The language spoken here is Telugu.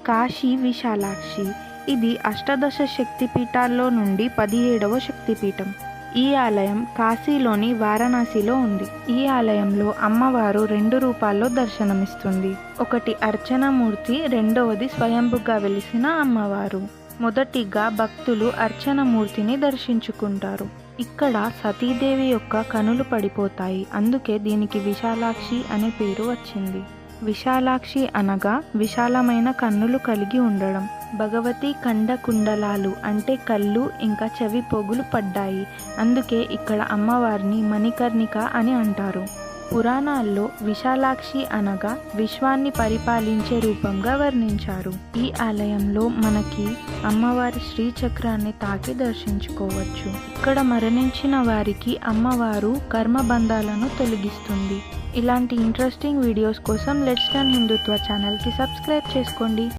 కాశీ విశాలాక్షి. ఇది అష్టాదశ శక్తిపీఠాల్లో నుండి 17వ శక్తిపీఠం. ఈ ఆలయం కాశీలోని వారణాసిలో ఉంది. ఈ ఆలయంలో అమ్మవారు 2 రూపాల్లో దర్శనమిస్తుంది. ఒకటి అర్చనమూర్తి, రెండవది స్వయంభుగా వెలిసిన అమ్మవారు. మొదటిగా భక్తులు అర్చనమూర్తిని దర్శించుకుంటారు. ఇక్కడ సతీదేవి యొక్క కనులు పడిపోతాయి, అందుకే దీనికి విశాలాక్షి అనే పేరు వచ్చింది. విశాలాక్షి అనగా విశాలమైన కన్నులు కలిగి ఉండడం. భగవతి కండ కుండలాలు అంటే కళ్ళు ఇంకా చెవి పోగులు పడ్డాయి, అందుకే ఇక్కడ అమ్మవారిని మణికర్ణిక అని అంటారు. పురాణాల్లో విశాలాక్షి అనగా విశ్వాన్ని పరిపాలించే రూపంగా వర్ణించారు. ఈ ఆలయంలో మనకి అమ్మవారి శ్రీచక్రాన్ని తాకి దర్శించుకోవచ్చు. ఇక్కడ మరణించిన వారికి అమ్మవారు కర్మబంధాలను తొలగిస్తుంది. ఇలాంటి ఇంట్రెస్టింగ్ వీడియోస్ కోసం లెట్స్ లెర్న్ హిందుత్వ ఛానల్కి సబ్స్క్రైబ్ చేసుకోండి.